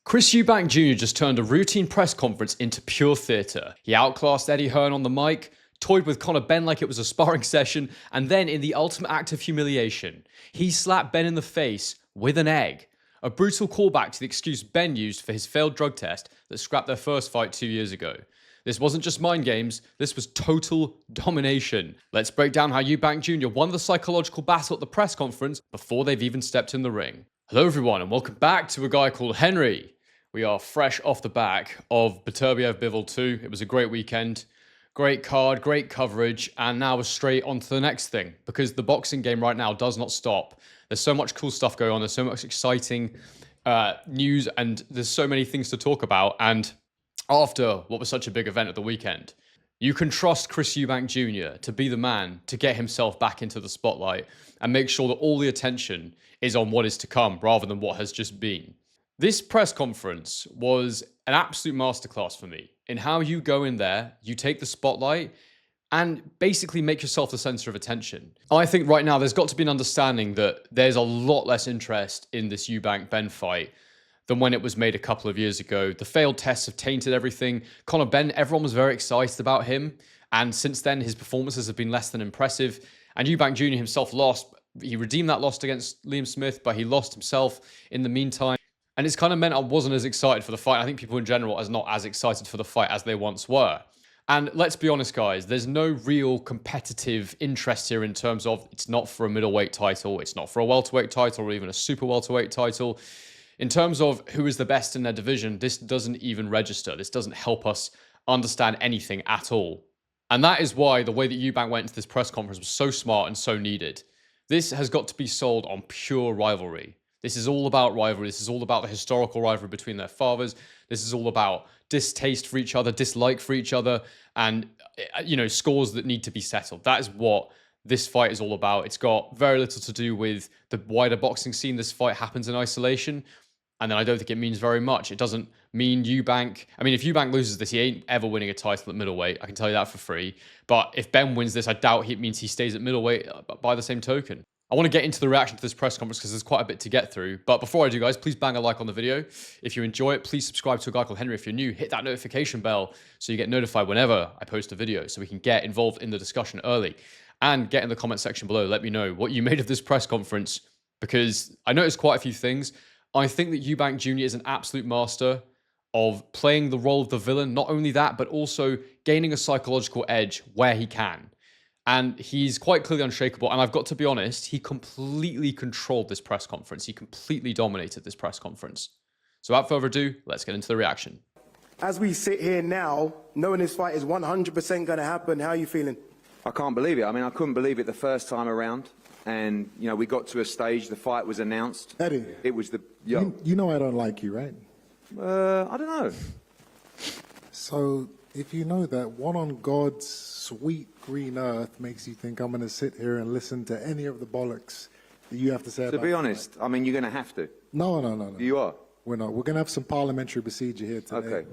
Chris Eubank Jr. just turned a routine press conference into pure theatre. He outclassed Eddie Hearn on the mic, toyed with Conor Benn like it was a sparring session, and then in the ultimate act of humiliation, he slapped Benn in the face with an egg. A brutal callback to the excuse Benn used for his failed drug test that scrapped their first fight 2 years ago. This wasn't just mind games, this was total domination. Let's break down how Eubank Jr. won the psychological battle at the press conference before they've even stepped in the ring. Hello everyone and welcome back to a guy called Henry. We are fresh off the back of Beterbiev Bivol 2. It was a great weekend, great card, great coverage, and now we're straight on to the next thing because the boxing game right now does not stop. There's so much cool stuff going on, there's so much exciting news, and there's so many things to talk about. And after what was such a big event at the weekend, you can trust Chris Eubank Jr. to be the man to get himself back into the spotlight and make sure that all the attention is on what is to come rather than what has just been. This press conference was an absolute masterclass for me in how you go in there, you take the spotlight, and basically make yourself the center of attention. I think right now there's got to be an understanding that there's a lot less interest in this Eubank-Benn fight than when it was made a couple of years ago. The failed tests have tainted everything. Conor Benn, everyone was very excited about him, and since then his performances have been less than impressive. And Eubank Jr. himself lost. He redeemed that loss against Liam Smith, but he lost himself in the meantime. And it's kind of meant I wasn't as excited for the fight. I think people in general are not as excited for the fight as they once were. And let's be honest, guys, there's no real competitive interest here in terms of it's not for a middleweight title, it's not for a welterweight title or even a super welterweight title. In terms of who is the best in their division, this doesn't even register. This doesn't help us understand anything at all. And that is why the way that Eubank went into this press conference was so smart and so needed. This has got to be sold on pure rivalry. This is all about rivalry. This is all about the historical rivalry between their fathers. This is all about distaste for each other, dislike for each other, and, you know, scores that need to be settled. That is what this fight is all about. It's got very little to do with the wider boxing scene. This fight happens in isolation, and then I don't think it means very much. It doesn't mean Eubank. I mean, if Eubank loses this, he ain't ever winning a title at middleweight. I can tell you that for free. But if Benn wins this, I doubt it means he stays at middleweight by the same token. I want to get into the reaction to this press conference because there's quite a bit to get through. But before I do, guys, please bang a like on the video. If you enjoy it, please subscribe to a guy called Henry. If you're new, hit that notification bell so you get notified whenever I post a video so we can get involved in the discussion early. And get in the comment section below. Let me know what you made of this press conference because I noticed quite a few things. I think that Eubank Jr. is an absolute master of playing the role of the villain. Not only that, but also gaining a psychological edge where he can. And he's quite clearly unshakable. And I've got to be honest, he completely controlled this press conference. He completely dominated this press conference. So without further ado, let's get into the reaction. As we sit here now, knowing this fight is 100% going to happen, how are you feeling? I can't believe it. I mean, I couldn't believe it the first time around. And, you know, we got to a stage, the fight was announced. Eddie, it was the... you know I don't like you, right? I don't know. So, if you know that, what on God's sweet green earth makes you think I'm going to sit here and listen to any of the bollocks that you have to say about it? To be honest, I mean, you're going to have to. No. You are? We're not. We're going to have some parliamentary procedure here today. Okay.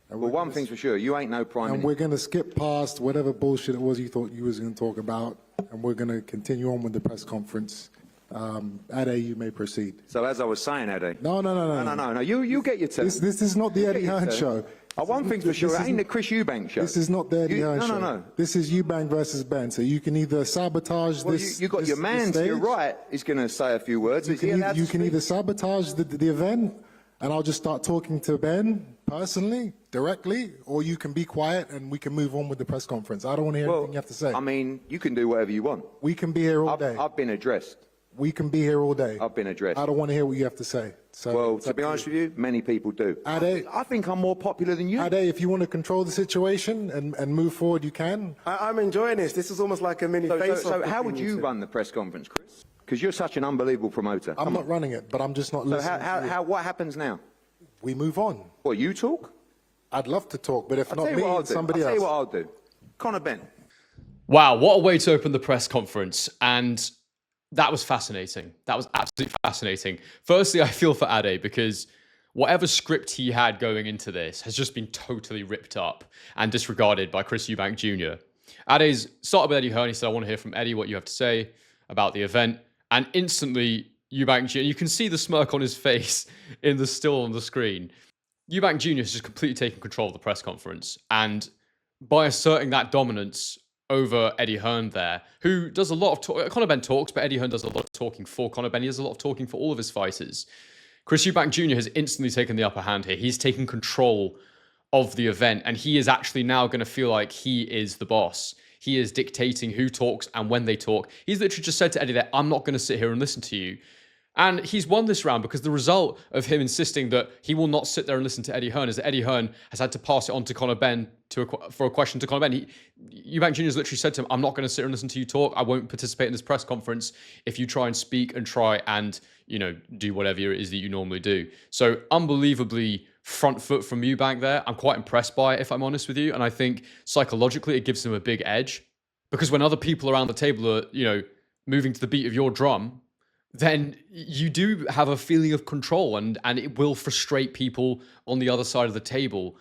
Well, one thing's for sure, you ain't no prime And minister. we're going to skip past whatever bullshit it was you thought you was going to talk about, and we're going to continue on with the press conference. Ade, you may proceed. So as I was saying, Ade... No. No, you get your turn. This is not the Eddie Hearn show. One thing's for sure, it ain't the Chris Eubank show. This is not the Eddie Hearn show. No. This is Eubank versus Benn. So you can either sabotage this. You got your man to your right is going to say a few words. You can either sabotage the event, and I'll just start talking to Ben personally, directly, or you can be quiet and we can move on with the press conference. I don't want to hear anything you have to say. I mean, you can do whatever you want. We can be here all day. I've been addressed. We can be here all day. I've been addressed. I don't want to hear what you have to say. So well, to be honest with you, many people do. Ade, I think I'm more popular than you. Ade, if you want to control the situation and move forward, you can. I'm enjoying this. This is almost like a mini face-off. So how would you run the press conference, Chris? Because you're such an unbelievable promoter. I'm not running it, but I'm just not listening. So what happens now? We move on. What, you talk? I'd love to talk, but if not me, somebody else. I'll tell you what I'll do. Conor Benn. Wow, what a way to open the press conference. And that was fascinating. That was absolutely fascinating. Firstly, I feel for Ade because whatever script he had going into this has just been totally ripped up and disregarded by Chris Eubank Jr. Ade's started with Eddie Hearn. He said, I want to hear from Eddie what you have to say about the event. And instantly, Eubank Jr. You can see the smirk on his face in the still on the screen. Eubank Jr. has just completely taken control of the press conference, and by asserting that dominance over Eddie Hearn there, who does a lot of talk. Conor Benn talks, but Eddie Hearn does a lot of talking for Conor Benn. He does a lot of talking for all of his fighters. Chris Eubank Jr. has instantly taken the upper hand here. He's taken control of the event, and he is actually now going to feel like he is the boss. He is dictating who talks and when they talk. He's literally just said to Eddie that, I'm not going to sit here and listen to you. And he's won this round because the result of him insisting that he will not sit there and listen to Eddie Hearn is that Eddie Hearn has had to pass it on to Conor Benn for a question to Conor Benn. Eubank Jr. has literally said to him, I'm not going to sit here and listen to you talk. I won't participate in this press conference if you try and speak and try and, do whatever it is that you normally do. So unbelievably front foot from Eubank there. I'm quite impressed by it, if I'm honest with you. And I think psychologically it gives him a big edge, because when other people around the table are, moving to the beat of your drum, then you do have a feeling of control, and it will frustrate people on the other side of the table.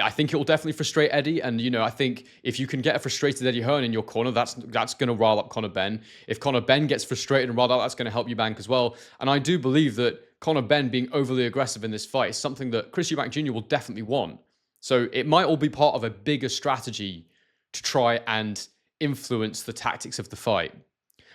I think it will definitely frustrate Eddie, and I think if you can get a frustrated Eddie Hearn in your corner, that's going to rile up Conor Benn. If Conor Benn gets frustrated and riled up, that's going to help Eubank as well. And I do believe that Conor Benn being overly aggressive in this fight is something that Chris Eubank Jr. will definitely want. So it might all be part of a bigger strategy to try and influence the tactics of the fight.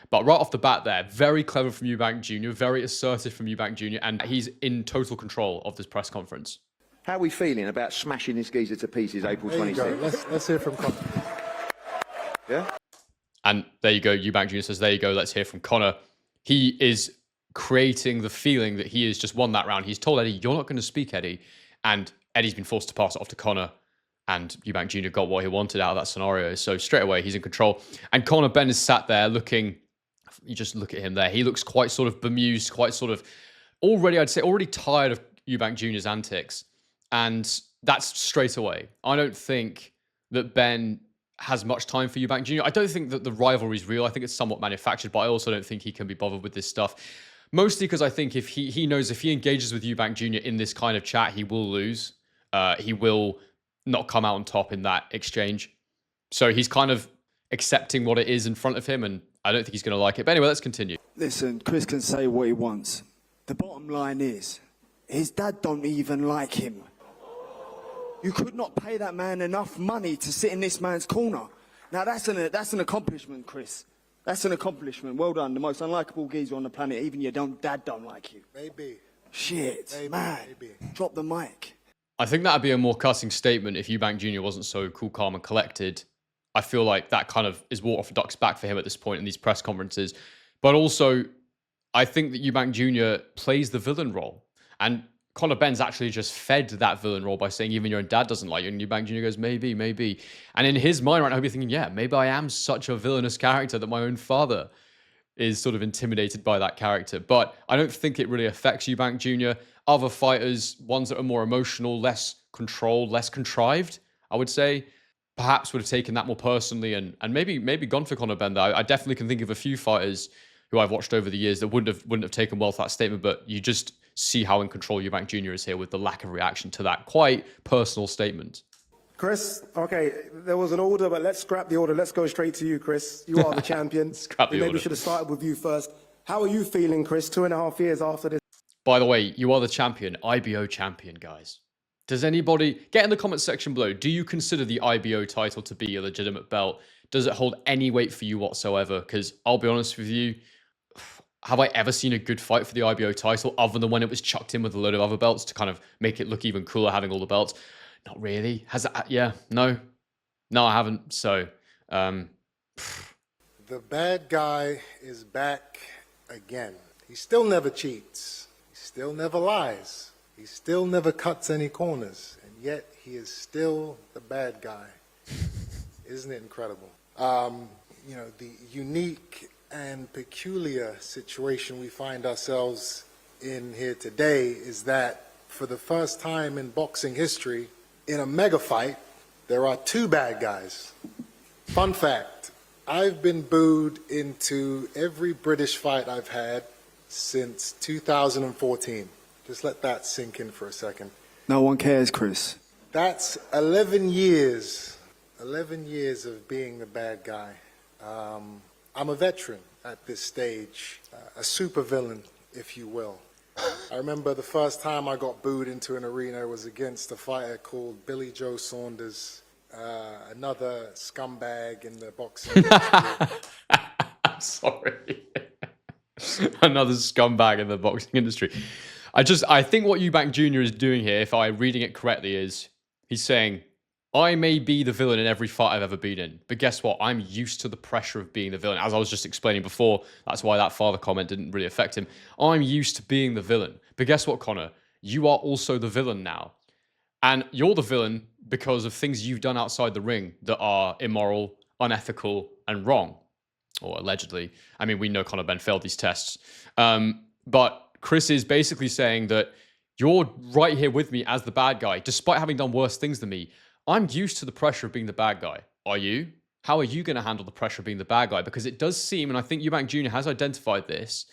But right off the bat there, very clever from Eubank Jr., very assertive from Eubank Jr., and he's in total control of this press conference. How are we feeling about smashing this geezer to pieces April 26th? Let's hear from Conor. Yeah? And there you go, Eubank Jr. says, there you go, let's hear from Conor. He is creating the feeling that he has just won that round. He's told Eddie, you're not going to speak, Eddie. And Eddie's been forced to pass it off to Conor. And Eubank Jr. got what he wanted out of that scenario. So straight away, he's in control. And Conor Benn is sat there looking... You just look at him there. He looks quite sort of bemused, quite sort of already tired of Eubank Jr.'s antics. And that's straight away. I don't think that Ben has much time for Eubank Jr. I don't think that the rivalry is real. I think it's somewhat manufactured, but I also don't think he can be bothered with this stuff. Mostly because I think if he knows if he engages with Eubank Jr. in this kind of chat, he will lose. He will not come out on top in that exchange. So he's kind of accepting what it is in front of him, and I don't think he's going to like it. But anyway, let's continue. Listen, Chris can say what he wants. The bottom line is, his dad don't even like him. You could not pay that man enough money to sit in this man's corner. Now, that's an accomplishment, Chris. That's an accomplishment. Well done. The most unlikable geezer on the planet. Even your dad don't like you. Maybe. Shit, Maybe. man. Maybe. Drop the mic. I think that'd be a more cutting statement if Eubank Jr. wasn't so cool, calm, and collected. I feel like that kind of is water off a duck's back for him at this point in these press conferences. But also, I think that Eubank Jr. plays the villain role. And Conor Benn's actually just fed that villain role by saying even your own dad doesn't like you. And Eubank Jr. goes, maybe. And in his mind right now, he'll be thinking, yeah, maybe I am such a villainous character that my own father is sort of intimidated by that character. But I don't think it really affects Eubank Jr. Other fighters, ones that are more emotional, less controlled, less contrived, I would say, perhaps would have taken that more personally and maybe gone for Conor Benn. I definitely can think of a few fighters who I've watched over the years that wouldn't have taken well to that statement, but you just see how in control Eubank Jr. is here with the lack of reaction to that quite personal statement. Chris, okay, there was an order, but let's scrap the order. Let's go straight to you, Chris. You are the champion. Scrap the Maybe order. we should have started with you first. How are you feeling, Chris, 2.5 years after this? By the way, you are the champion, IBO champion, guys. Does anybody, get in the comment section below, do you consider the IBO title to be a legitimate belt? Does it hold any weight for you whatsoever? Because I'll be honest with you, have I ever seen a good fight for the IBO title other than when it was chucked in with a load of other belts to kind of make it look even cooler having all the belts? Not really. Has that? Yeah, no, I haven't. So, The bad guy is back again. He still never cheats. He still never lies. He still never cuts any corners. And yet he is still the bad guy. Isn't it incredible? The unique and peculiar situation we find ourselves in here today is that for the first time in boxing history, in a mega fight, there are two bad guys. Fun fact, I've been booed into every British fight I've had since 2014. Just let that sink in for a second. No one cares, Chris. That's 11 years. 11 years of being the bad guy. I'm a veteran at this stage, a supervillain, if you will. I remember the first time I got booed into an arena was against a fighter called Billy Joe Saunders, another scumbag in the boxing industry. Sorry. Another scumbag in the boxing industry. I think what Eubank Jr. is doing here, if I'm reading it correctly, is he's saying, I may be the villain in every fight I've ever been in, but guess what? I'm used to the pressure of being the villain. As I was just explaining before, that's why that father comment didn't really affect him. I'm used to being the villain. But guess what, Conor? You are also the villain now. And you're the villain because of things you've done outside the ring that are immoral, unethical, and wrong. Or allegedly. I mean, we know Conor Benn failed these tests. But Chris is basically saying that you're right here with me as the bad guy, despite having done worse things than me. I'm used to the pressure of being the bad guy. Are you? How are you going to handle the pressure of being the bad guy? Because it does seem, and I think Eubank Jr. has identified this,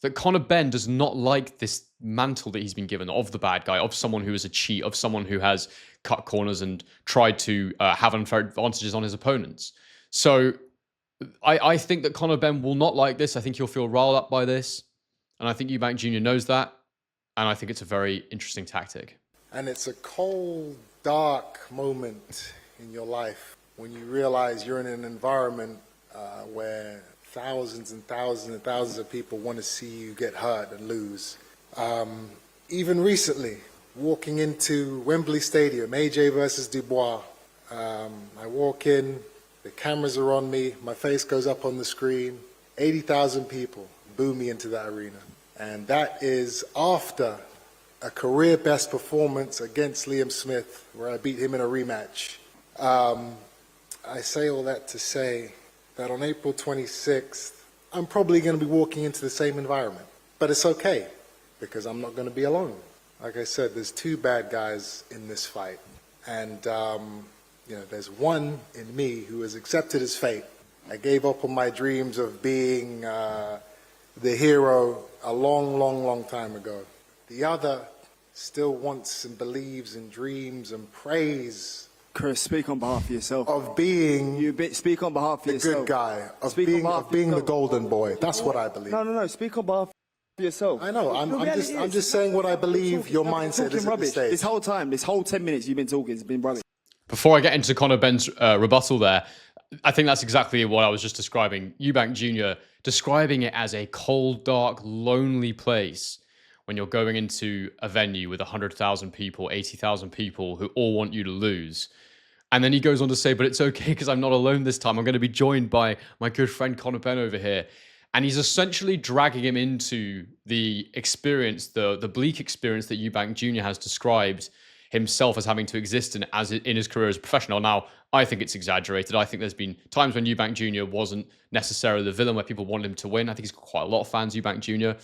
that Conor Benn does not like this mantle that he's been given of the bad guy, of someone who is a cheat, of someone who has cut corners and tried to have unfair advantages on his opponents. So I think that Conor Benn will not like this. I think he'll feel riled up by this. And I think Eubank Jr. knows that. And I think it's a very interesting tactic. And it's a cold, dark moment in your life when you realize you're in an environment where thousands and thousands and thousands of people want to see you get hurt and lose. Even recently, walking into Wembley Stadium, AJ versus Dubois, I walk in, the cameras are on me, my face goes up on the screen, 80,000 people boo me into that arena. And that is after a career best performance against Liam Smith, where I beat him in a rematch. I say all that to say that on April 26th, I'm probably going to be walking into the same environment. But it's okay, because I'm not going to be alone. Like I said, there's two bad guys in this fight. And, there's one in me who has accepted his fate. I gave up on my dreams of being the hero a long, long, long time ago. The other still wants and believes and dreams and prays. Chris, speak on behalf of yourself. Of being speak on behalf of the yourself. good guy, of being the golden boy. That's what I believe. No. Speak on behalf of yourself. I know. I'm just saying what I believe your mindset is at this stage. This whole time, this whole 10 minutes you've been talking, it's been rubbish. Before I get into Conor Benn's rebuttal there, I think that's exactly what I was just describing. Eubank Jr. describing it as a cold, dark, lonely place when you're going into a venue with 100,000 people, 80,000 people who all want you to lose. And then he goes on to say, but it's okay because I'm not alone this time. I'm going to be joined by my good friend Conor Benn over here. And he's essentially dragging him into the experience, the bleak experience that Eubank Jr. has described himself as having to exist in his career as a professional. Now, I think it's exaggerated. I think there's been times when Eubank Jr. wasn't necessarily the villain where people wanted him to win. I think he's got quite a lot of fans, Eubank Jr.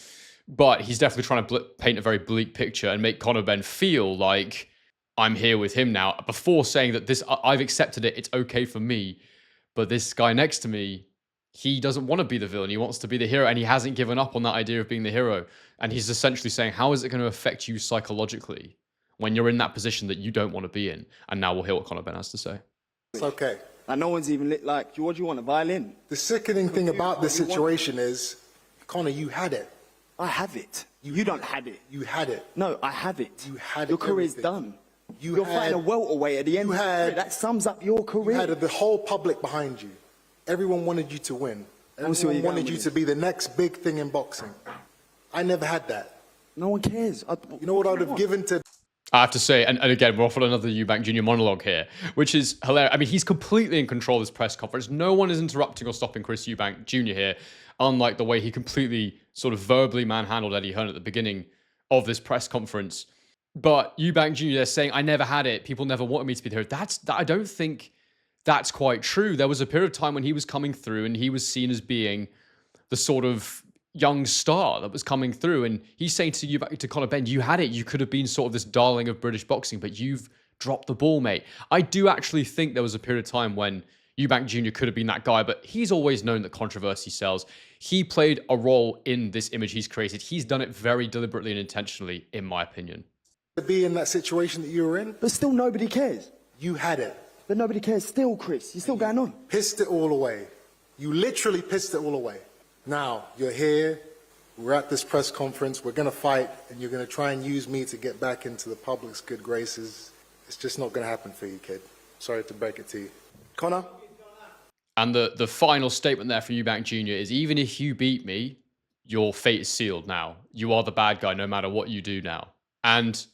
But he's definitely trying to paint a very bleak picture and make Conor Benn feel like I'm here with him now, before saying that I've accepted it, it's okay for me. But this guy next to me, he doesn't want to be the villain. He wants to be the hero, and he hasn't given up on that idea of being the hero. And he's essentially saying, how is it going to affect you psychologically when you're in that position that you don't want to be in? And now we'll hear what Conor Benn has to say. It's okay. And no one's even what do you want, a violin? The sickening thing about this situation is, Conor, you had it. I have it. You don't have it. You had it. No, I have it. You had it. Your career's done. You're fighting a welterweight at the end. That sums up your career. You had the whole public behind you. Everyone wanted you to win. Everyone wanted you to be the next big thing in boxing. I never had that. No one cares. You know what I would have given to... I have to say, and again, we're off on another Eubank Jr. monologue here, which is hilarious. I mean, he's completely in control of this press conference. No one is interrupting or stopping Chris Eubank Jr. here, unlike the way he completely sort of verbally manhandled Eddie Hearn at the beginning of this press conference. But Eubank Jr. is saying, I never had it. People never wanted me to be the hero. I don't think that's quite true. There was a period of time when he was coming through and he was seen as being the sort of young star that was coming through. And he's saying to Conor Benn, you had it. You could have been sort of this darling of British boxing, but you've dropped the ball, mate. I do actually think there was a period of time when Eubank Jr. could have been that guy, but he's always known that controversy sells. He played a role in this image he's created. He's done it very deliberately and intentionally, in my opinion. To be in that situation that you were in. But still nobody cares. You had it. But nobody cares still, Chris. You're still going on. Pissed it all away. You literally pissed it all away. Now, you're here, We're at this press conference, we're going to fight, and you're going to try and use me to get back into the public's good graces. It's just not going to happen for you, kid. Sorry to break it to you. Conor? And the final statement there from Eubank Jr. is, even if you beat me, your fate is sealed now. You are the bad guy no matter what you do now. And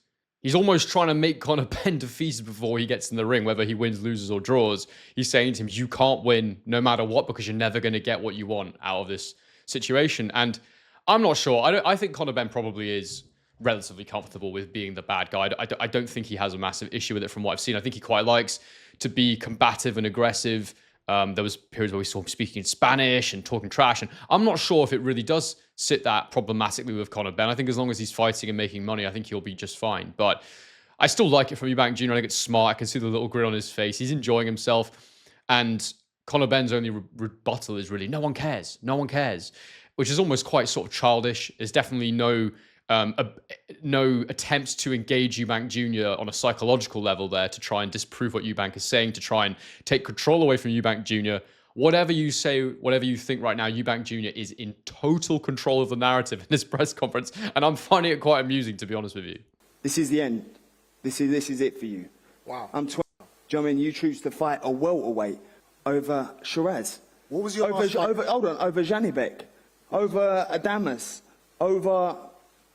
he's almost trying to make Conor Benn defeated before he gets in the ring, whether he wins, loses, or draws. He's saying to him, you can't win no matter what because you're never going to get what you want out of this situation. And I'm not sure. I think Conor Benn probably is relatively comfortable with being the bad guy. I don't think he has a massive issue with it from what I've seen. I think he quite likes to be combative and aggressive. There was periods where we saw him speaking in Spanish and talking trash, and I'm not sure if it really does sit that problematically with Conor Benn. I think as long as he's fighting and making money, I think he'll be just fine. But I still like it from Eubank Jr. I think it's smart. I can see the little grin on his face. He's enjoying himself. And Conor Benn's only rebuttal is really, no one cares. No one cares. Which is almost quite sort of childish. There's definitely no attempts to engage Eubank Jr. on a psychological level there to try and disprove what Eubank is saying, to try and take control away from Eubank Jr. Whatever you say, whatever you think right now, Eubank Jr. is in total control of the narrative in this press conference, and I'm finding it quite amusing, to be honest with you. This is the end. This is it for you. Wow. I'm 20. Do you know what I mean? You choose to fight a welterweight over Shiraz. What was your last fight? Over Janibek, over Adamas, over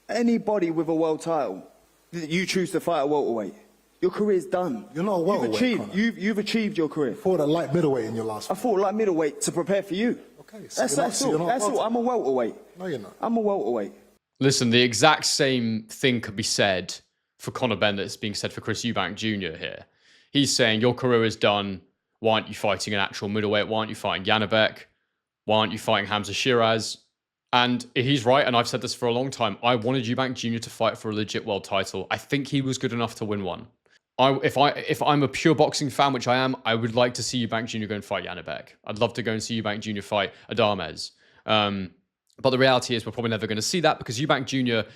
anybody with a world title. You choose to fight a welterweight. Your career's done. You're not a welterweight, Conor. You've achieved your career. You fought a light middleweight in your last I fight. fought like middleweight to prepare for you. Okay, so That's all. I'm a welterweight. No, you're not. I'm a welterweight. Listen, the exact same thing could be said for Conor Benn that's being said for Chris Eubank Jr. here. He's saying, your career is done. Why aren't you fighting an actual middleweight? Why aren't you fighting Janibek? Why aren't you fighting Hamza Shiraz? And he's right, and I've said this for a long time. I wanted Eubank Jr. to fight for a legit world title. I think he was good enough to win one. If I'm a pure boxing fan, which I am, I would like to see Eubank Jr. go and fight Janibek. I'd love to go and see Eubank Jr. fight Adames. But the reality is we're probably never going to see that because Eubank Jr.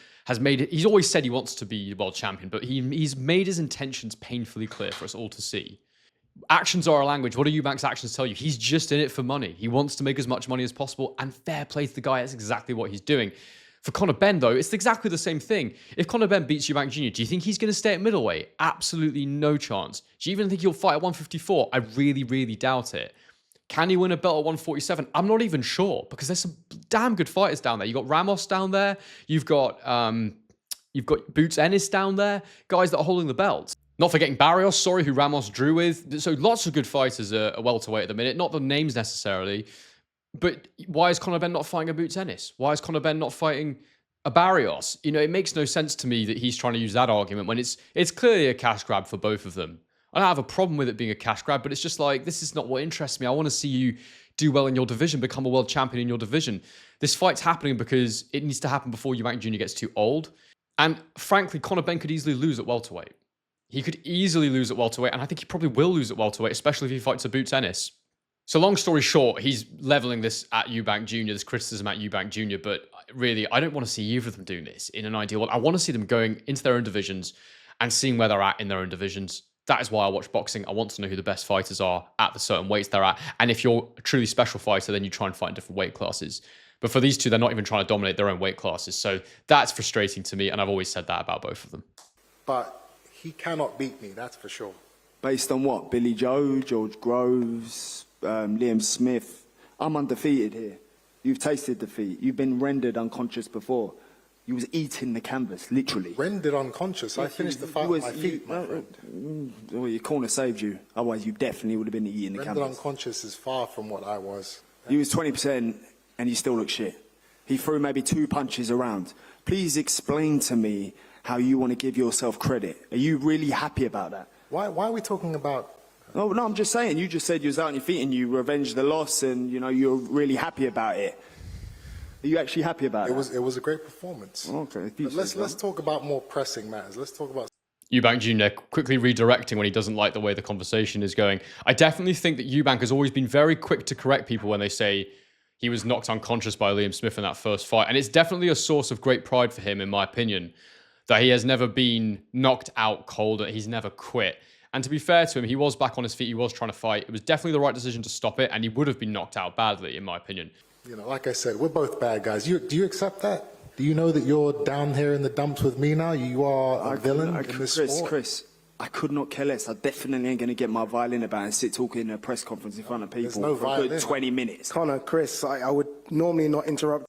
he's always said he wants to be world champion, but he's made his intentions painfully clear for us all to see. Actions are a language. What do Eubank's actions tell you? He's just in it for money. He wants to make as much money as possible, and fair play to the guy. That's exactly what he's doing. For Conor Benn, though, it's exactly the same thing. If Conor Benn beats Eubank Jr., do you think he's going to stay at middleweight? Absolutely no chance. Do you even think he'll fight at 154? I really, really doubt it. Can he win a belt at 147? I'm not even sure because there's some damn good fighters down there. You've got Ramos down there. You've got Boots Ennis down there. Guys that are holding the belts. Not forgetting Barrios, who Ramos drew with. So lots of good fighters are welterweight at the minute. Not the names necessarily. But why is Conor Benn not fighting a Boots Ennis? Why is Conor Benn not fighting a Barrios? You know, it makes no sense to me that he's trying to use that argument when it's clearly a cash grab for both of them. I don't have a problem with it being a cash grab, but it's just like, this is not what interests me. I want to see you do well in your division, become a world champion in your division. This fight's happening because it needs to happen before Eubank Jr. gets too old. And frankly, Conor Benn could easily lose at welterweight. He could easily lose at welterweight, and I think he probably will lose at welterweight, especially if he fights a Boots Ennis. So long story short, he's leveling this at Eubank Jr., this criticism at Eubank Jr., but really, I don't want to see either of them doing this in an ideal world. I want to see them going into their own divisions and seeing where they're at in their own divisions. That is why I watch boxing. I want to know who the best fighters are at the certain weights they're at. And if you're a truly special fighter, then you try and fight in different weight classes. But for these two, they're not even trying to dominate their own weight classes. So that's frustrating to me, and I've always said that about both of them. But he cannot beat me, that's for sure. Based on what? Billy Joe, George Groves, Liam Smith. I'm undefeated here. You've tasted defeat. You've been rendered unconscious before. You was eating the canvas, literally. Rendered unconscious. I finished the fight with my feet, my friend. Well, your corner saved you. Otherwise, you definitely would have been eating the Rendered canvas. unconscious is far from what I was. You was 20% and you still look shit. He threw maybe 2 punches around. Please explain to me how you want to give yourself credit. Are you really happy about that? Why are we talking about... No, I'm just saying. You just said you was out on your feet and you revenged the loss and, you know, you're really happy about it. Are you actually happy about it? It was a great performance. Okay. But let's talk about more pressing matters. Let's talk about... Eubank Jr. quickly redirecting when he doesn't like the way the conversation is going. I definitely think that Eubank has always been very quick to correct people when they say he was knocked unconscious by Liam Smith in that first fight. And it's definitely a source of great pride for him, in my opinion, that he has never been knocked out cold, that he's never quit. And to be fair to him, he was back on his feet, he was trying to fight. It was definitely the right decision to stop it, and he would have been knocked out badly, in my opinion. You know, like I said, we're both bad guys. Do you accept that? Do you know that you're down here in the dumps with me now? You are a villain in this sport? Chris, I could not care less. I definitely ain't going to get my violin about and sit talking in a press conference in front of people no for a violin. good 20 minutes. Conor, Chris, I would normally not interrupt.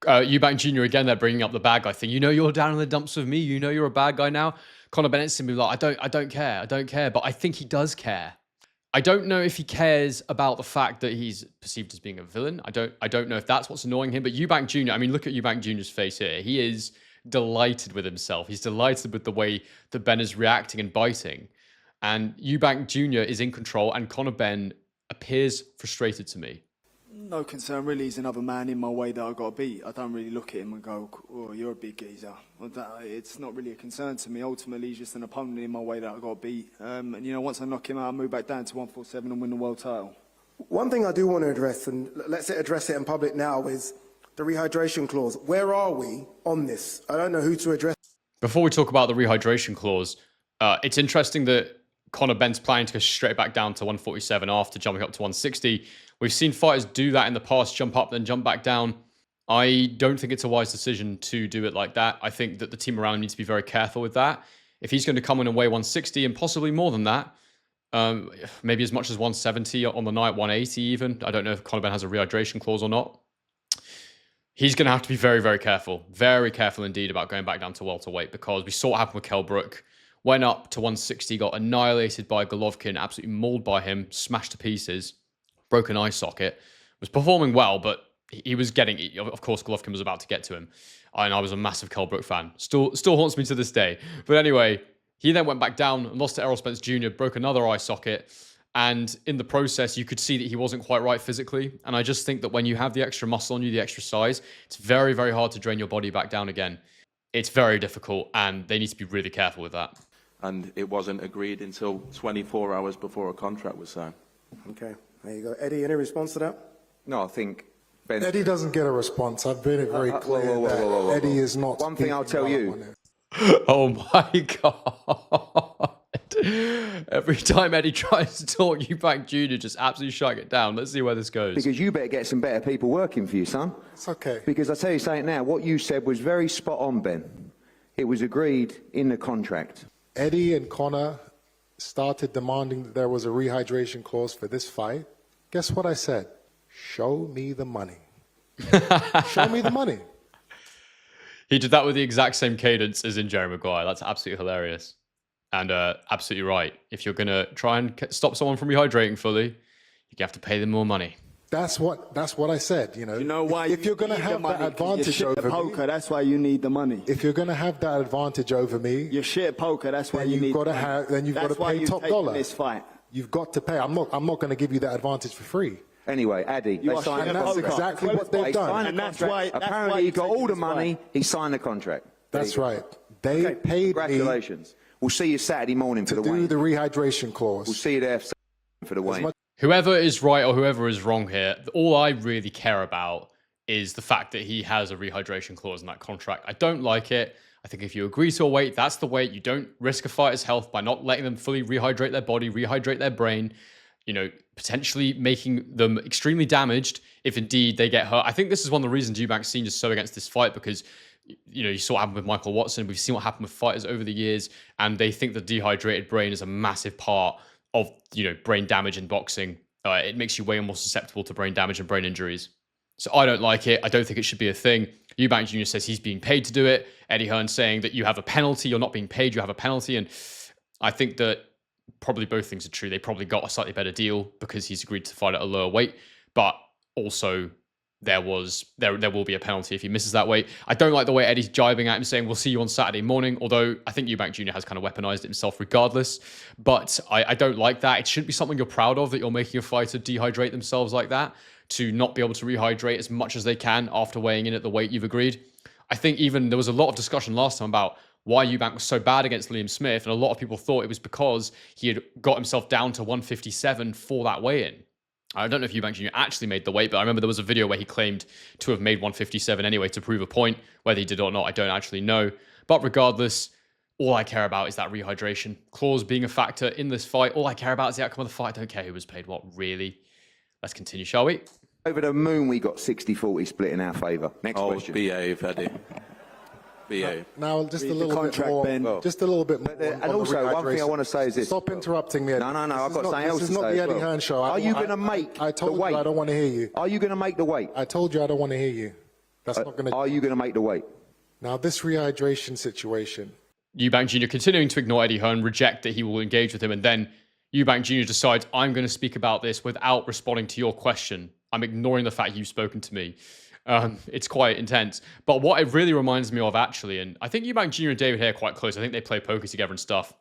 Eubank Jr. again, they're bringing up the bad guy thing. You know you're down in the dumps with me. You know you're a bad guy now. Conor Bennett's simply like, I don't care. But I think he does care. I don't know if he cares about the fact that he's perceived as being a villain. I don't know if that's what's annoying him. But Eubank Jr., I mean, look at Eubank Jr.'s face here. He is delighted with himself. He's delighted with the way that Ben is reacting and biting. And Eubank Jr. is in control, and Conor Benn appears frustrated to me. No concern, really. He's another man in my way that I've got to beat. I don't really look at him and go, oh, you're a big geezer. It's not really a concern to me. Ultimately, he's just an opponent in my way that I've got to beat. And, you know, once I knock him out, I move back down to 147 and win the world title. One thing I do want to address, and let's address it in public now, is the rehydration clause. Where are we on this? I don't know who to address. Before we talk about the rehydration clause, it's interesting that Conor Benn's planning to go straight back down to 147 after jumping up to 160. We've seen fighters do that in the past, jump up, then jump back down. I don't think it's a wise decision to do it like that. I think that the team around him needs to be very careful with that. If he's going to come in and weigh 160 and possibly more than that, maybe as much as 170 on the night, 180 even. I don't know if Conor Benn has a rehydration clause or not. He's going to have to be very, very careful indeed about going back down to welterweight, because we saw what happened with Kell Brook. Went up to 160, got annihilated by Golovkin, absolutely mauled by him, smashed to pieces, broken eye socket. Was performing well, but he was getting, of course, Golovkin was about to get to him. And I was a massive Kell Brook fan. Still haunts me to this day. But anyway, he then went back down and lost to Errol Spence Jr., broke another eye socket. And in the process, you could see that he wasn't quite right physically. And I just think that when you have the extra muscle on you, the extra size, it's very, very hard to drain your body back down again. It's very difficult, and they need to be really careful with that. And it wasn't agreed until 24 hours before a contract was signed. Okay, there you go. Eddie, any response to that? No, I think Ben... Eddie doesn't get a response. I've made it very clear that Eddie is not... One thing I'll tell you. Oh my God. Every time Eddie tries to talk, Eubank Jr. just absolutely shut it down. Let's see where this goes. Because you better get some better people working for you, son. It's okay. Because I tell you something now, what you said was very spot on, Ben. It was agreed in the contract. Eddie and Conor started demanding that there was a rehydration clause for this fight. Guess what I said? Show me the money. Show me the money. He did that with the exact same cadence as in Jerry Maguire. That's absolutely hilarious. And absolutely right. If you're going to try and stop someone from rehydrating fully, you have to pay them more money. That's what I said. You know why? If you're going to have that advantage over poker, me, that's why you need the money. if you're going to have that advantage over me, You're shit at poker, that's why then you need you've got the to money. have. Then you've got to That's why pay you've top taken dollar. this fight. You've got to pay. I'm not going to give you that advantage for free. Anyway, Addy, You they are signed shit the at that's poker. contract. exactly what they've They done. signed And the that's contract. why- that's why Apparently, he you've got taken all the this money. fight. He signed the contract. There That's you go. right. They paid me Congratulations. We'll see you Saturday morning for to the do weigh. the rehydration clause. We'll see you there for the weigh. Whoever is right or whoever is wrong here, all I really care about is the fact that he has a rehydration clause in that contract. I don't like it. I think if you agree to a weight, that's the weight. You don't risk a fighter's health by not letting them fully rehydrate their body, rehydrate their brain, you know, potentially making them extremely damaged if indeed they get hurt. I think this is one of the reasons Eubank Sr. is so against this fight, because, you know, you saw what happened with Michael Watson. We've seen what happened with fighters over the years, and they think the dehydrated brain is a massive part of, you know, brain damage in boxing. It makes you way more susceptible to brain damage and brain injuries. So I don't like it. I don't think it should be a thing. Eubank Jr. says he's being paid to do it. Eddie Hearn saying that you have a penalty. You're not being paid. You have a penalty. And I think that probably both things are true. They probably got a slightly better deal because he's agreed to fight at a lower weight. But also there will be a penalty if he misses that weight. I don't like the way Eddie's jibing at him, saying we'll see you on Saturday morning, although I think Eubank Jr. has kind of weaponized it himself regardless. But I don't like that. It shouldn't be something you're proud of, that you're making a fighter dehydrate themselves like that, to not be able to rehydrate as much as they can after weighing in at the weight you've agreed. I think even there was a lot of discussion last time about why Eubank was so bad against Liam Smith, and a lot of people thought it was because he had got himself down to 157 for that weigh-in. I don't know if Eubank Jr. actually made the weight, but I remember there was a video where he claimed to have made 157 anyway to prove a point. Whether he did or not, I don't actually know. But regardless, all I care about is that rehydration clause being a factor in this fight. All I care about is the outcome of the fight. I don't care who was paid what, really. Let's continue, shall we? Over the moon, we got 60-40 split in our favour. Next question. Behave, Eddie. Behave. Now, just a Read the little bit contract, more. Ben. Just a little bit more. And on also, the one thing I rehydration. want to say is this. Stop interrupting me, Eddie. No, I've got This is something else This to is not say the as Eddie well. Hearn show. Are you going to make I told the you weight? I don't want to hear you. Are you going to make the weight? I told you I don't want to hear you. That's not going to... Are you going to make the weight? Now, this rehydration situation... Eubank Jr. continuing to ignore Eddie Hearn, reject that he will engage with him, and then Eubank Jr. decides, I'm going to speak about this without responding to your question. I'm ignoring the fact you've spoken to me. It's quite intense. But what it really reminds me of, actually, and I think Eubank Jr. and David Haye are quite close. I think they play poker together and stuff.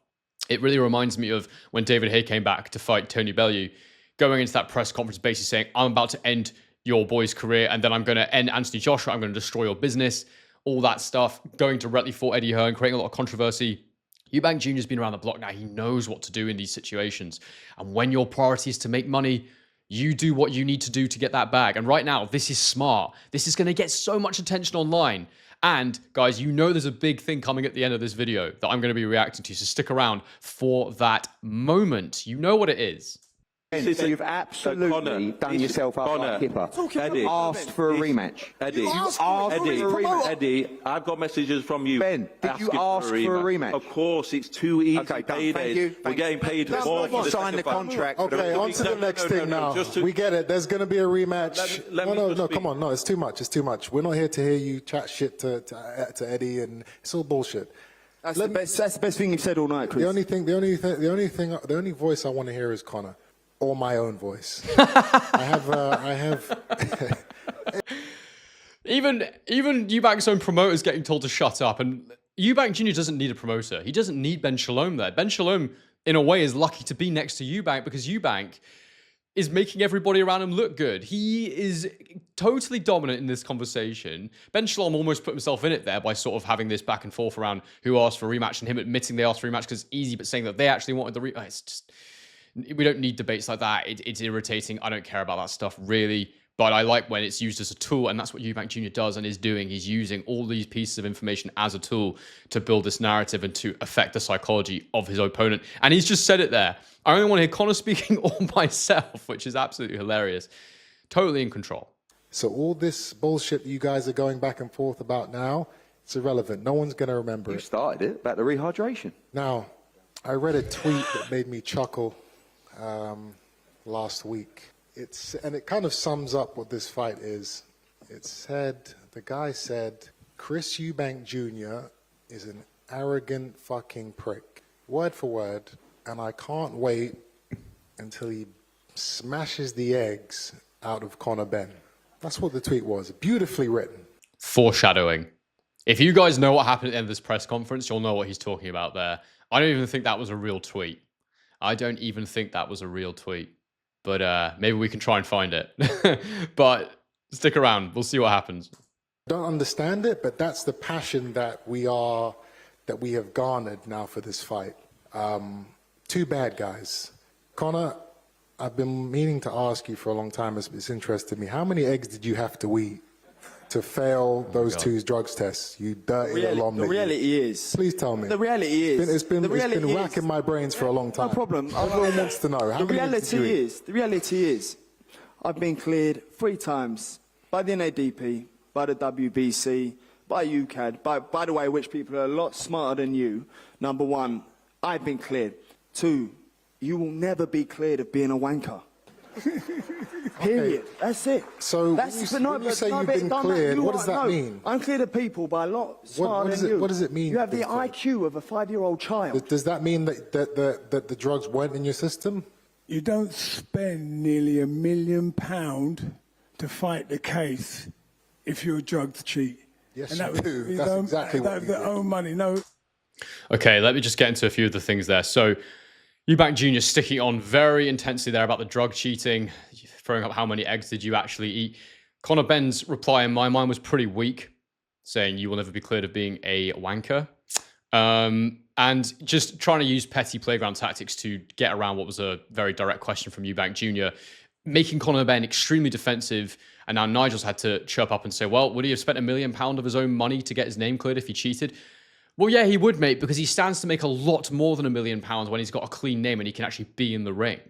It really reminds me of when David Haye came back to fight Tony Bellew, going into that press conference basically saying, I'm about to end your boy's career, and then I'm going to end Anthony Joshua. I'm going to destroy your business. All that stuff, going directly for Eddie Hearn, creating a lot of controversy. Eubank Jr. has been around the block now. He knows what to do in these situations. And when your priority is to make money, you do what you need to do to get that bag. And right now, this is smart. This is going to get so much attention online. And guys, you know there's a big thing coming at the end of this video that I'm going to be reacting to. So stick around for that moment. You know what it is. So you've absolutely done yourself up like Kipper. Eddie, Asked for a rematch. Eddie, You asked for a rematch. Eddie, I've got messages from you. Ben, did you asking ask for a rematch? Of course, it's too easy. Okay, done. Paydays. Thank you. We're getting paid Let's more move for on. the Sign second the fight. contract. Okay, on to the next thing now. We get it. There's going to be a rematch. Let me just No, speak. come on. No, it's too much. It's too much. We're not here to hear you chat shit to Eddie, and it's all bullshit. That's the best thing you've said all night, Chris. The only voice I want to hear is Conor, or my own voice. I have. Even Eubank's own promoter's getting told to shut up. And Eubank Jr. doesn't need a promoter. He doesn't need Ben Shalom there. Ben Shalom, in a way, is lucky to be next to Eubank because Eubank is making everybody around him look good. He is totally dominant in this conversation. Ben Shalom almost put himself in it there by sort of having this back and forth around who asked for a rematch and him admitting they asked for a rematch because it's easy, but saying that they actually wanted the rematch. It's just, we don't need debates like that. It's irritating. I don't care about that stuff, really. But I like when it's used as a tool, and that's what Eubank Jr. does and is doing. He's using all these pieces of information as a tool to build this narrative and to affect the psychology of his opponent. And he's just said it there. I only want to hear Conor speaking or myself, which is absolutely hilarious. Totally in control. So all this bullshit you guys are going back and forth about now, it's irrelevant. No one's going to remember You it. started it about the rehydration. Now, I read a tweet that made me chuckle last week. And it kind of sums up what this fight is. The guy said, Chris Eubank Jr. is an arrogant fucking prick. Word for word. And I can't wait until he smashes the eggs out of Conor Benn. That's what the tweet was. Beautifully written. Foreshadowing. If you guys know what happened at the end of this press conference, you'll know what he's talking about there. I don't even think that was a real tweet. But maybe we can try and find it. But stick around. We'll see what happens. Don't understand it, but that's the passion that we have garnered now for this fight. Two bad guys. Conor, I've been meaning to ask you for a long time. It's interested me. How many eggs did you have to eat to fail those two drugs tests? You dirty little omelet. The reality is. Please tell me. The reality is. It's been racking my brains for a long time. No problem. Everyone wants to know. How The many eggs did you eat? reality is, I've been cleared 3 times by the NADP, by the WBC, by UCAD, by the way, which people are a lot smarter than you. Number 1, I've been cleared. 2, you will never be cleared of being a wanker. Period. That's it. So when you say you've been cleared, what does that mean? I'm cleared of people by a lot smarter than you. What does it mean? You have the IQ of a 5-year-old child. Does that mean that the drugs weren't in your system? You don't spend nearly £1 million to fight the case if you're a drugs cheat. Yes, you do. That's exactly what you their do. own money. No. Okay, let me just get into a few of the things there. So, Eubank Jr. sticking on very intensely there about the drug cheating, throwing up how many eggs did you actually eat. Conor Benn's reply in my mind was pretty weak, saying you will never be cleared of being a wanker. And just trying to use petty playground tactics to get around what was a very direct question from Eubank Jr., making Conor Benn extremely defensive. And now Nigel's had to chirp up and say, well, would he have spent £1 million of his own money to get his name cleared if he cheated? Well, yeah, he would, mate, because he stands to make a lot more than £1 million when he's got a clean name and he can actually be in the ring.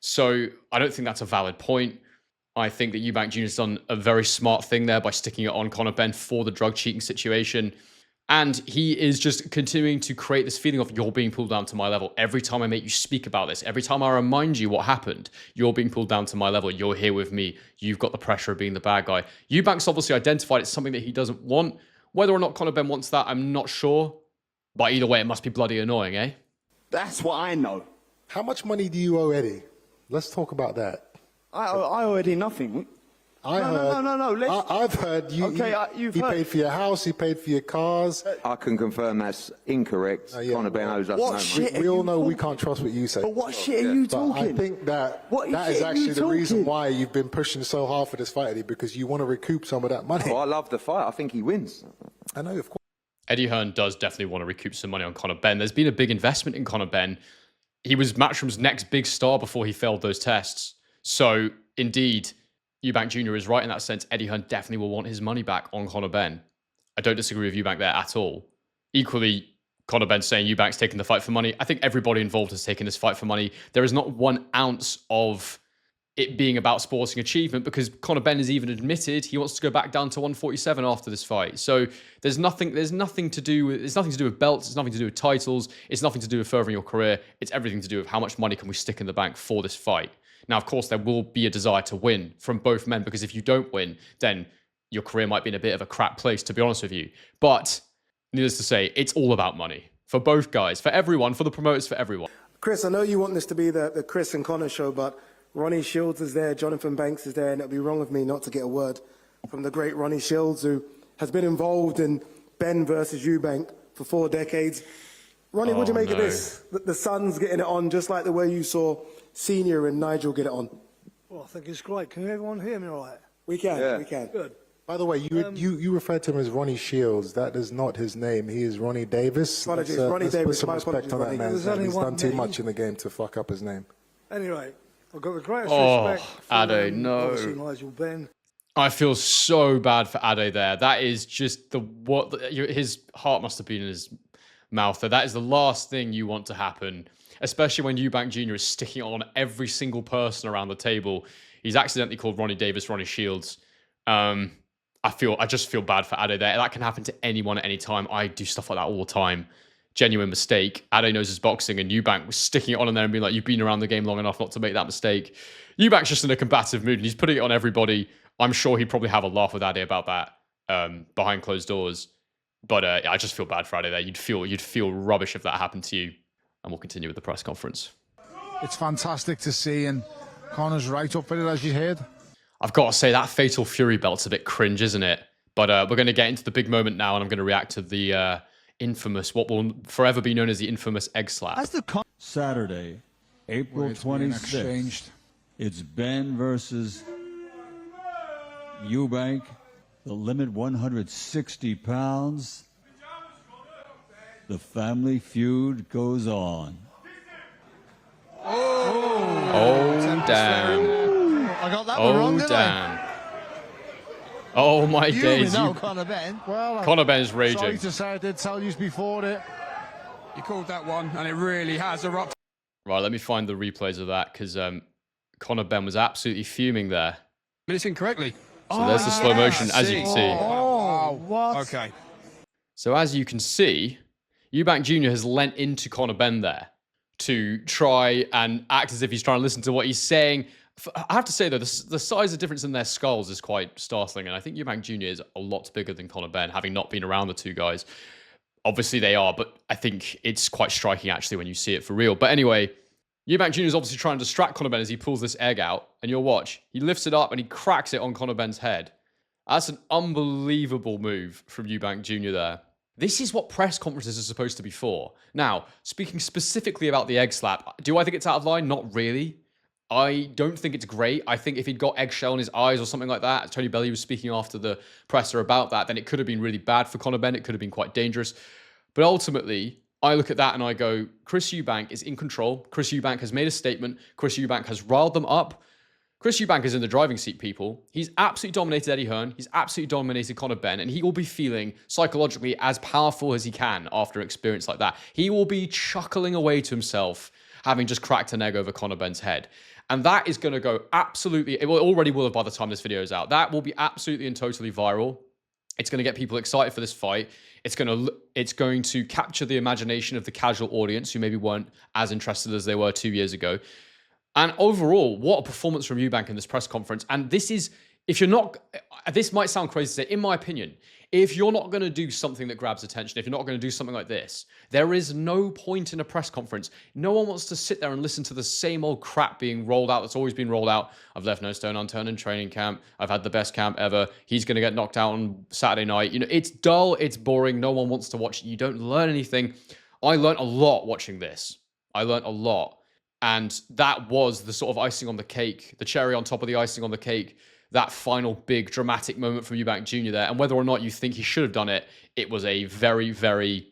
So I don't think that's a valid point. I think that Eubank Jr. has done a very smart thing there by sticking it on Conor Benn for the drug cheating situation. And he is just continuing to create this feeling of you're being pulled down to my level. Every time I make you speak about this, every time I remind you what happened, you're being pulled down to my level. You're here with me. You've got the pressure of being the bad guy. Eubank's obviously identified it's something that he doesn't want. Whether or not Conor Benn wants that, I'm not sure. But either way, it must be bloody annoying, eh? That's what I know. How much money do you owe Eddie? Let's talk about that. I owe Eddie nothing. No. I've heard you. Okay, he paid for your house. He paid for your cars. I can confirm that's incorrect. Yeah. Conor Benn owes us What no money. shit? We all know we can't trust what you say. But what shit are you But talking? I think that What that shit is are actually you the reason talking? why you've been pushing so hard for this fight, Eddie, because you want to recoup some of that money. Oh, I love the fight. I think he wins. I know, of course. Eddie Hearn does definitely want to recoup some money on Conor Benn. There's been a big investment in Conor Benn. He was Matchroom's next big star before he failed those tests. So, indeed, Eubank Jr. is right in that sense. Eddie Hearn definitely will want his money back on Conor Benn. I don't disagree with Eubank there at all. Equally, Conor Benn saying Eubank's taking the fight for money. I think everybody involved has taken this fight for money. There is not 1 ounce of it being about sporting achievement because Conor Benn has even admitted he wants to go back down to 147 after this fight. So there's nothing to do with belts, it's nothing to do with titles, it's nothing to do with furthering your career. It's everything to do with how much money can we stick in the bank for this fight. Now, of course, there will be a desire to win from both men because if you don't win, then your career might be in a bit of a crap place, to be honest with you. But needless to say, it's all about money for both guys, for everyone, for the promoters, for everyone. Chris, I know you want this to be the Chris and Conor show, but Ronnie Shields is there, Jonathan Banks is there, and it would be wrong of me not to get a word from the great Ronnie Shields, who has been involved in Benn versus Eubank for 4 decades. Ronnie, what do you make of this? The Sun's getting it on just like the way you saw Senior and Nigel get it on. Well, I think it's great. Can everyone hear me all right? We can, Yeah. we can. Good. By the way, you referred to him as Ronnie Shields. That is not his name. He is Ronnie Davis. Apologies, Let's, Ronnie let's Davis. Put some My respect apologies, on that Ronnie. man's There's name. only He's one done too name. much in the game to fuck up his name. Anyway, I've got the greatest Oh, respect for Ade, no. obviously Nigel Benn. I feel so bad for Ade there. That is just his heart must have been in his mouth there. That is the last thing you want to happen, especially when Eubank Jr. is sticking on every single person around the table. He's accidentally called Ronnie Davis, Ronnie Shields. I just feel bad for Ade there. That can happen to anyone at any time. I do stuff like that all the time. Genuine mistake. Ade knows his boxing, and Eubank was sticking it on there and being like, you've been around the game long enough not to make that mistake. Eubank's just in a combative mood, and he's putting it on everybody. I'm sure he'd probably have a laugh with Ade about that behind closed doors. But I just feel bad for Ade there. You'd feel rubbish if that happened to you. And we'll continue with the press conference. It's fantastic to see, and Conor's right up with it, as you heard. I've got to say, that Fatal Fury belt's a bit cringe, isn't it? But we're going to get into the big moment now, and I'm going to react to the infamous, what will forever be known as the infamous egg slap. Saturday, April 26th. It's Benn versus Eubank. The limit 160 pounds. The family feud goes on. Oh, damn. I got that one wrong, didn't damn. Oh, my You days. know Conor Benn. Well, Conor Benn's raging. sorry to say I did tell you before it. You called that one, and it really has erupted. Right, let me find the replays of that, because Conor Benn was absolutely fuming there. But it's incorrectly. So there's the slow motion, as you can see. Oh, what? Okay. So as you can see, Eubank Jr. has lent into Conor Benn there to try and act as if he's trying to listen to what he's saying. I have to say, though, the size of difference in their skulls is quite startling, and I think Eubank Jr. is a lot bigger than Conor Benn, having not been around the two guys. Obviously, they are, but I think it's quite striking, actually, when you see it for real. But anyway, Eubank Jr. is obviously trying to distract Conor Benn as he pulls this egg out, and you'll watch. He lifts it up, and he cracks it on Conor Benn's head. That's an unbelievable move from Eubank Jr. there. This is what press conferences are supposed to be for. Now, speaking specifically about the egg slap, do I think it's out of line? Not really. I don't think it's great. I think if he'd got eggshell in his eyes or something like that, Tony Bellew was speaking after the presser about that, then it could have been really bad for Conor Benn. It could have been quite dangerous. But ultimately, I look at that and I go, Chris Eubank is in control. Chris Eubank has made a statement. Chris Eubank has riled them up. Chris Eubank is in the driving seat, people. He's absolutely dominated Eddie Hearn. He's absolutely dominated Conor Benn, and he will be feeling psychologically as powerful as he can after an experience like that. He will be chuckling away to himself having just cracked an egg over Conor Benn's head. And that is going to go absolutely, it already will have by the time this video is out. That will be absolutely and totally viral. It's going to get people excited for this fight. It's going to capture the imagination of the casual audience who maybe weren't as interested as they were 2 years ago. And overall, what a performance from Eubank in this press conference. And this is, if you're not, this might sound crazy to say, in my opinion, if you're not going to do something that grabs attention, if you're not going to do something like this, there is no point in a press conference. No one wants to sit there and listen to the same old crap being rolled out that's always been rolled out. I've left no stone unturned in training camp. I've had the best camp ever. He's going to get knocked out on Saturday night. You know, it's dull. It's boring. No one wants to watch it. You don't learn anything. I learned a lot watching this. I learned a lot. And that was the sort of icing on the cake, the cherry on top of the icing on the cake, that final big dramatic moment from Eubank Jr. there. And whether or not you think he should have done it, it was a very, very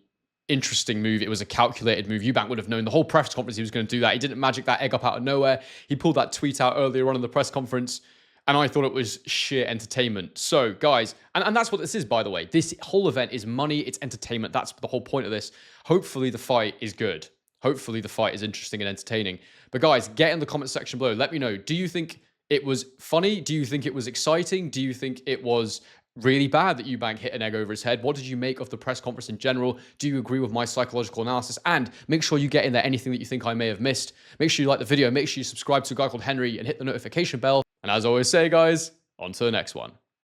interesting move. It was a calculated move. Eubank would have known the whole press conference he was going to do that. He didn't magic that egg up out of nowhere. He pulled that tweet out earlier on in the press conference, and I thought it was sheer entertainment. So, guys, and that's what this is, by the way. This whole event is money, it's entertainment. That's the whole point of this. Hopefully the fight is good. Hopefully the fight is interesting and entertaining. But guys, get in the comment section below. Let me know. Do you think it was funny? Do you think it was exciting? Do you think it was really bad that Eubank hit an egg over his head? What did you make of the press conference in general? Do you agree with my psychological analysis? And make sure you get in there anything that you think I may have missed. Make sure you like the video. Make sure you subscribe to a guy called Henry and hit the notification bell. And as I always say, guys, on to the next one.